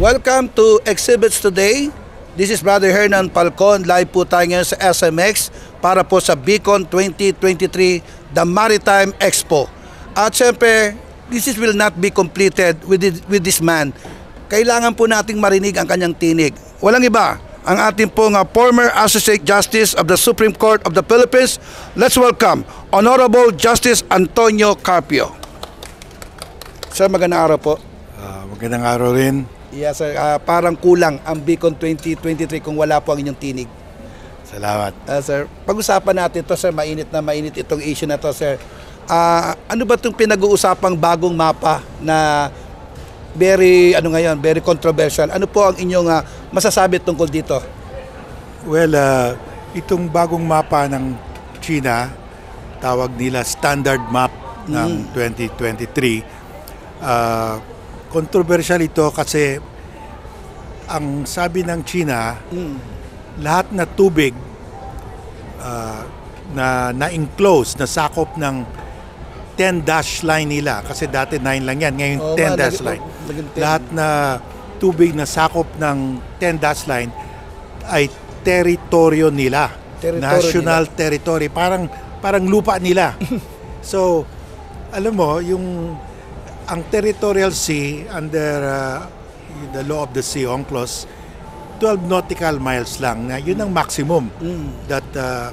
Welcome to Exhibits Today. This is Brother Hernan Falcon. Live po tayo ngayon sa SMX para po sa Beacon 2023, the Maritime Expo. At syempre, will not be completed with this man. Kailangan po nating marinig ang kanyang tinig. Walang iba, ang ating pong former Associate Justice of the Supreme Court of the Philippines. Let's welcome Honorable Justice Antonio Carpio. Sir, magandang araw po. Magandang araw rin. Yes, sir. Parang kulang ang Beacon 2023 kung wala po ang inyong tinig. Salamat. Sir, pag-usapan natin to, sir. Mainit na mainit itong issue na to, sir. Ano ba itong pinag-uusapang bagong mapa na very controversial? Ano po ang inyong masasabi tungkol dito? Well, itong bagong mapa ng China, tawag nila Standard Map ng 2023. Controversial ito kasi ang sabi ng China, lahat na tubig na enclose, na sakop ng 10 dash line nila, kasi dati 9 lang yan, ngayon 10 dash line. Lahat na tubig na sakop ng 10 dash line ay teritoryo nila. National territory, parang lupa nila. So, alam mo, ang territorial sea under the law of the sea, UNCLOS, 12 nautical miles lang, na yun ang maximum that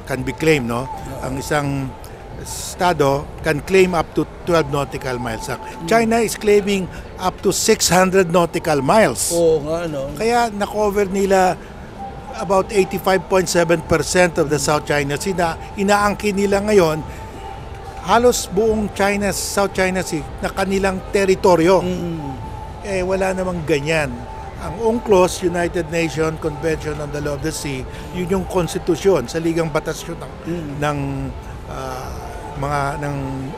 can be claimed, no? Ang isang estado can claim up to 12 nautical miles. China is claiming up to 600 nautical miles. Oo nga, no? Kaya na-cover nila about 85.7% of the South China Sea. Inaangkin nila ngayon halos buong South China Sea na kanilang teritoryo. Wala namang ganyan. Ang UNCLOS, United Nations Convention on the Law of the Sea, yun yung konstitusyon sa ligang batas yun ng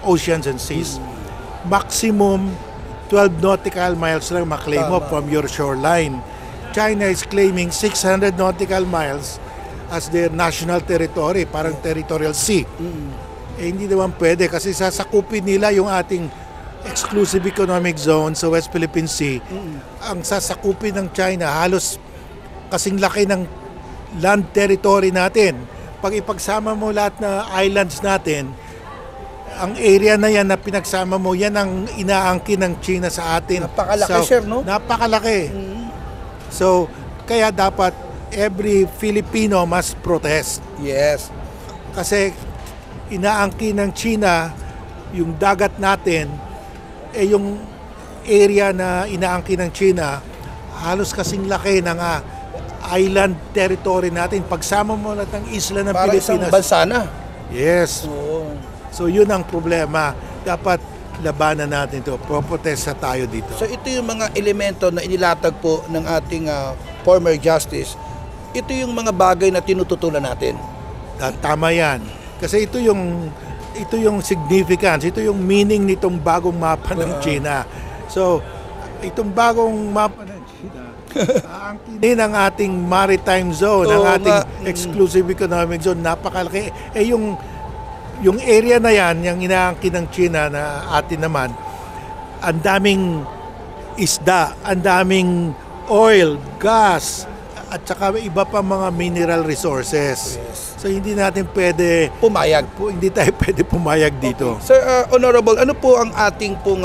oceans and seas. Maximum 12 nautical miles lang maklaim mo from your shoreline. China is claiming 600 nautical miles as their national territory, parang territorial sea. Hindi naman pwede kasi sasakupin nila yung ating exclusive economic zone sa West Philippine Sea. Ang sasakupin ng China halos kasing laki ng land territory natin. Pag ipagsama mo lahat na islands natin, ang area na yan na pinagsama mo, yan ang inaangkin ng China sa atin. Napakalaki, sir, no? Napakalaki. So, kaya dapat every Filipino must protest. Yes. Kasi inaangkin ng China yung dagat natin, yung area na inaangkin ng China halos kasing laki ng island territory natin. Pagsama mo lahat ng isla ng para Pilipinas, isang bansa na. Yes. Oo. So yun ang problema. Dapat labanan natin ito. Protesta tayo dito. So ito yung mga elemento na inilatag po ng ating former justice. Ito yung mga bagay na tinututulan natin. Tama yan. Kasi ito yung significance, ito yung meaning nitong bagong mapa ng China. So, itong bagong mapa ng China, aangkinin ang ating maritime zone, ang ating exclusive economic zone, napakalaki. Yung area na yan, yung inaangkin ng China na atin naman, ang daming isda, ang daming oil, gas, at saka iba pa mga mineral resources. Yes. So hindi natin pwede pumayag. Hindi tayo pwede pumayag dito. Okay. Sir, Honorable, ano po ang ating pong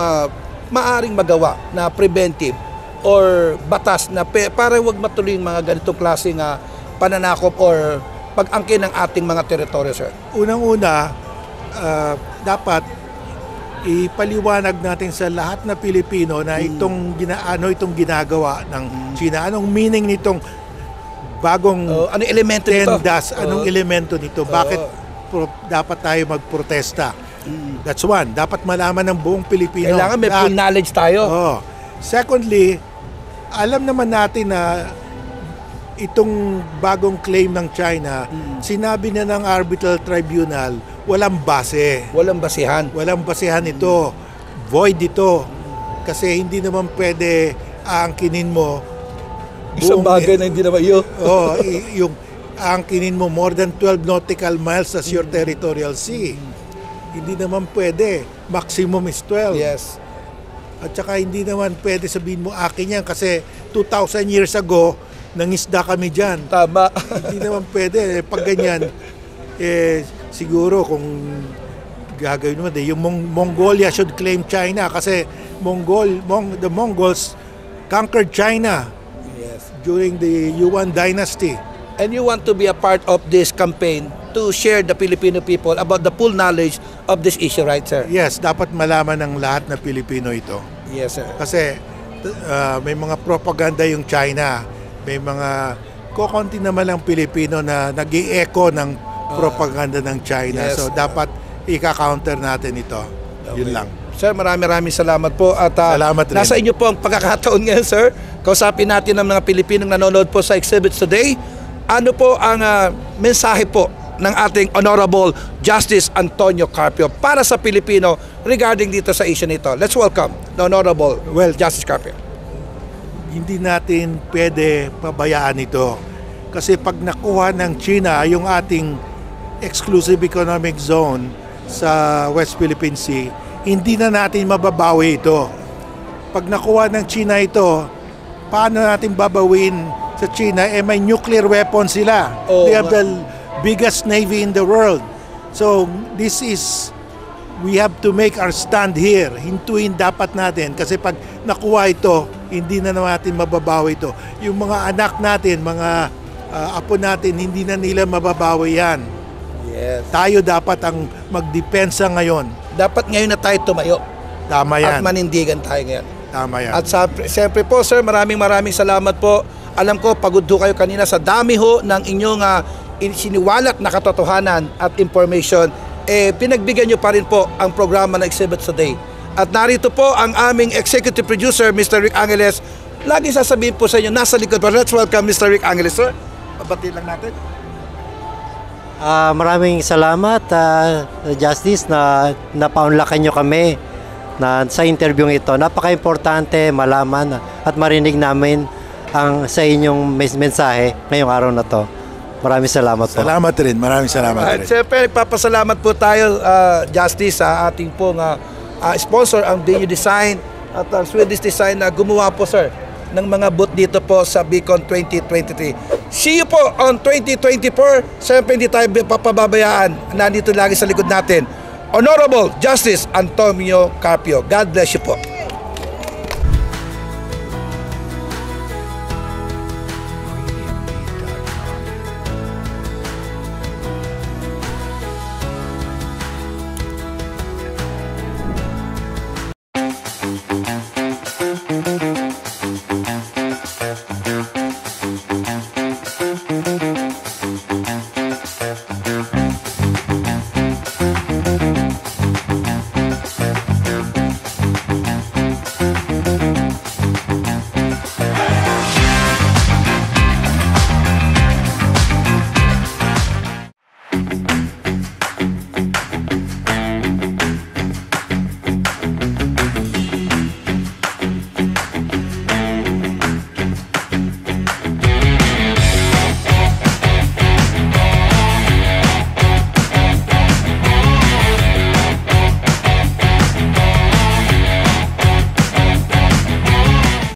maaring magawa na preventive or batas na para wag matuloy yung mga ganitong klaseng pananakop or pag-angkin ng ating mga teritoryo, sir? Unang-una, dapat ipaliwanag natin sa lahat na Pilipino na itong ginagawa ng China. Anong meaning nitong bagong anong elemento nito? Anong elemento nito? Bakit dapat tayo magprotesta? That's one. Dapat malaman ng buong Pilipino. Kailangan may full knowledge tayo. Secondly, alam naman natin na itong bagong claim ng China, sinabi na ng arbitral tribunal, walang base. Walang basihan. Walang basihan ito. Void ito. Kasi hindi naman pwede aangkinin mo isang bagay na hindi naman yun. Yung aangkinin mo more than 12 nautical miles as your territorial sea. Hindi naman pwede. Maximum is 12. Yes. At saka hindi naman pwede sabihin mo akin yan kasi 2,000 years ago, nangisda kami dyan. Tama. Hindi naman pwede. Pag ganyan, siguro kung gagawin naman, yung Mongolia should claim China kasi the Mongols conquered China during the Yuan dynasty. And you want to be a part of this campaign to share the Filipino people about the full knowledge of this issue, right, sir? Yes, dapat malaman ng lahat na Pilipino ito. Yes, sir. Kasi may mga propaganda yung China. May mga kokonti naman lang Pilipino na nag-i-echo ng propaganda ng China. Yes. So dapat ika-counter natin ito. Yun lang. Sir, maraming salamat po. At Salamat rin. nasa inyo po ang pagkakataon ngayon, sir. Kausapin natin ang mga Pilipinong nanonood po sa exhibits today. Ano po ang mensahe po ng ating Honorable Justice Antonio Carpio para sa Pilipino regarding dito sa issue nito? Let's welcome the Honorable Justice Carpio. Hindi natin pwede pabayaan ito. Kasi pag nakuha ng China yung ating exclusive economic zone sa West Philippine Sea, hindi na natin mababawi ito. Pag nakuha ng China ito, paano natin babawin sa China? May nuclear weapons sila. They have the biggest navy in the world. So we have to make our stand here. Hintuin dapat natin kasi pag nakuha ito, hindi na natin mababawi ito. Yung mga anak natin, mga apo natin, hindi na nila mababawi yan. Yes. Tayo dapat ang magdepensa ngayon. Dapat ngayon na tayo tumayo. Tama yan. At manindigan tayo ngayon. Tama yan. At siyempre po, sir, maraming salamat po. Alam ko, pagod ho kayo kanina sa dami ho ng inyong siniwalat na katotohanan at information. Pinagbigyan nyo pa rin po ang programa ng Exhibits Today. At narito po ang aming executive producer, Mr. Rick Angeles. Lagi sasabihin po sa inyo, nasa likod po. Let's welcome Mr. Rick Angeles, sir. Pabatiin lang natin. Maraming salamat, Justice, na napaunlakan nyo kami sa interview ito. Napaka-importante malaman at marinig namin ang sa inyong mensahe ngayong araw na to. Maraming salamat po. Salamat rin. Maraming salamat rin. Siyempre, nagpapasalamat po tayo, Justice, sa ating pong sponsor, ang Venue Design at ang Swedish Design na gumawa po, sir, ng mga booth dito po sa Beacon 2023. See you po on 2024. Siyempre, hindi tayo papababayaan. Nandito lagi sa likod natin, Honorable Justice Antonio Carpio. God bless you po.